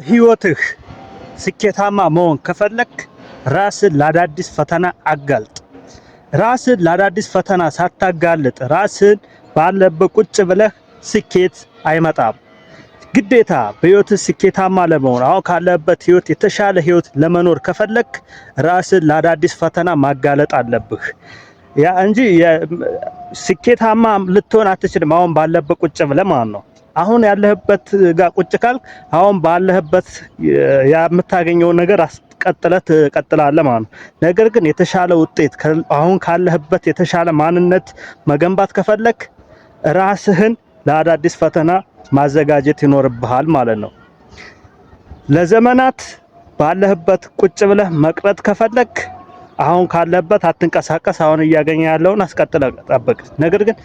ህይወትህ ስኬታማ መሆን ከፈለክ ራስን ለአዳዲስ ፈተና አጋልጥ። ራስን ለአዳዲስ ፈተና ሳታጋልጥ ራስን ባለበት ቁጭ ብለህ ስኬት አይመጣም። ግዴታ በህይወትህ ስኬታማ ለመሆን አሁን ካለበት ህይወት የተሻለ ህይወት ለመኖር ከፈለክ ራስን ለአዳዲስ ፈተና ማጋለጥ አለብህ። ያ እንጂ ስኬታማ ልትሆን አትችልም አሁን ባለበት ቁጭ ብለህ ማለት ነው። አሁን ያለህበት ጋር ቁጭ ካልክ አሁን ባለህበት የምታገኘው ነገር አስቀጥለህ ትቀጥላለህ ማለት ነው። ነገር ግን የተሻለ ውጤት አሁን ካለህበት የተሻለ ማንነት መገንባት ከፈለክ ራስህን ለአዳዲስ ፈተና ማዘጋጀት ይኖርብሃል ማለት ነው። ለዘመናት ባለህበት ቁጭ ብለህ መቅረት ከፈለክ አሁን ካለህበት አትንቀሳቀስ። አሁን እያገኘ ያለውን አስቀጥለህ ጠብቅ። ነገር ግን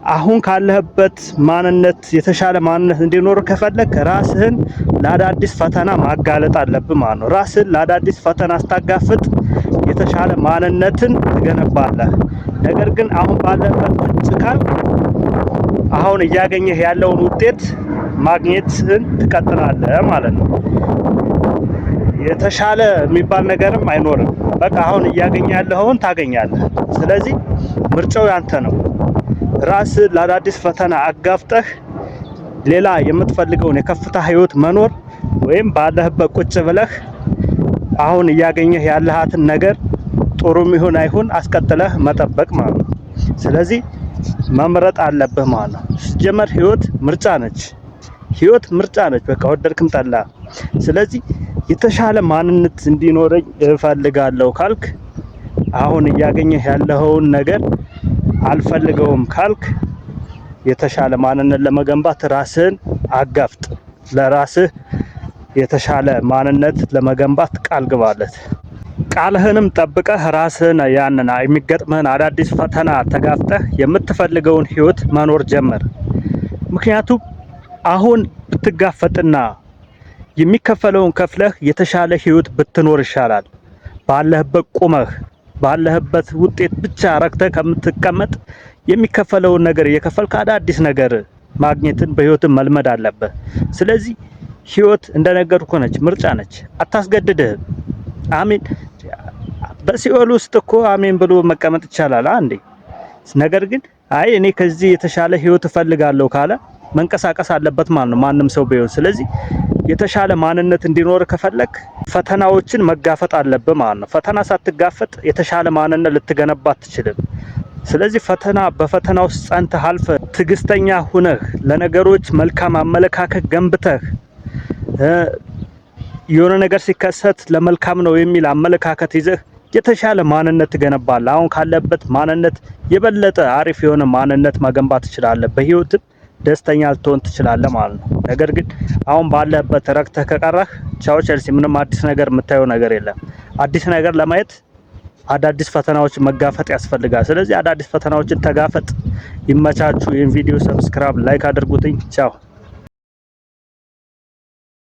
አሁን ካለህበት ማንነት የተሻለ ማንነት እንዲኖር ከፈለክ ራስህን ለአዳዲስ ፈተና ማጋለጥ አለብህ ማለት ነው። ራስህን ለአዳዲስ ፈተና ስታጋፍጥ የተሻለ ማንነትን ትገነባለህ። ነገር ግን አሁን ባለህበት ቁጭ ካልክ አሁን እያገኘህ ያለውን ውጤት ማግኘትን ትቀጥላለህ ማለት ነው። የተሻለ የሚባል ነገርም አይኖርም። በቃ አሁን እያገኘህ ያለውን ታገኛለህ። ስለዚህ ምርጫው ያንተ ነው። ራስን ለአዳዲስ ፈተና አጋፍጠህ ሌላ የምትፈልገውን የከፍታ ህይወት መኖር ወይም ባለህበት ቁጭ ብለህ አሁን እያገኘህ ያለሃትን ነገር ጥሩም ይሁን አይሁን አስቀጥለህ መጠበቅ ማለት ነው። ስለዚህ መምረጥ አለብህ ማለት ነው። ሲጀመር ህይወት ምርጫ ነች። ህይወት ምርጫ ነች። በቃ ወደድክም ጠላ። ስለዚህ የተሻለ ማንነት እንዲኖረኝ እፈልጋለሁ ካልክ አሁን እያገኘህ ያለውን ነገር አልፈልገውም ካልክ የተሻለ ማንነት ለመገንባት ራስህን አጋፍጥ። ለራስህ የተሻለ ማንነት ለመገንባት ቃል ግባለት። ቃልህንም ጠብቀህ ራስህን ያንን የሚገጥምህን አዳዲስ ፈተና ተጋፍጠህ የምትፈልገውን ህይወት መኖር ጀመር። ምክንያቱም አሁን ብትጋፈጥና የሚከፈለውን ከፍለህ የተሻለ ህይወት ብትኖር ይሻላል። ባለህበት ቁመህ ባለህበት ውጤት ብቻ ረክተህ ከምትቀመጥ የሚከፈለውን ነገር እየከፈልክ አዳዲስ ነገር ማግኘትን በህይወትህ መልመድ አለብህ። ስለዚህ ህይወት እንደነገርኩ ነች፣ ምርጫ ነች። አታስገድድህም። አሜን። በሲኦል ውስጥ እኮ አሜን ብሎ መቀመጥ ይቻላል አንዴ። ነገር ግን አይ እኔ ከዚህ የተሻለ ህይወት እፈልጋለሁ ካለ መንቀሳቀስ አለበት ማለት ነው ማንም ሰው ቢሆን። ስለዚህ የተሻለ ማንነት እንዲኖር ከፈለክ ፈተናዎችን መጋፈጥ አለብህ ማለት ነው። ፈተና ሳትጋፈጥ የተሻለ ማንነት ልትገነባ አትችልም። ስለዚህ በፈተና ውስጥ ጸንተህ አልፈህ ትዕግስተኛ ሁነህ ለነገሮች መልካም አመለካከት ገንብተህ የሆነ ነገር ሲከሰት ለመልካም ነው የሚል አመለካከት ይዘህ የተሻለ ማንነት ትገነባለህ። አሁን ካለበት ማንነት የበለጠ አሪፍ የሆነ ማንነት መገንባት ትችላለህ። በህይወትም ደስተኛ ልትሆን ትችላለህ ማለት ነው። ነገር ግን አሁን ባለበት ረክተህ ከቀረህ ቻው ቸልሲ፣ ምንም አዲስ ነገር የምታየው ነገር የለም። አዲስ ነገር ለማየት አዳዲስ ፈተናዎችን መጋፈጥ ያስፈልጋል። ስለዚህ አዳዲስ ፈተናዎችን ተጋፈጥ። ይመቻችሁ። ይህን ቪዲዮ ሰብስክራይብ፣ ላይክ አድርጉትኝ። ቻው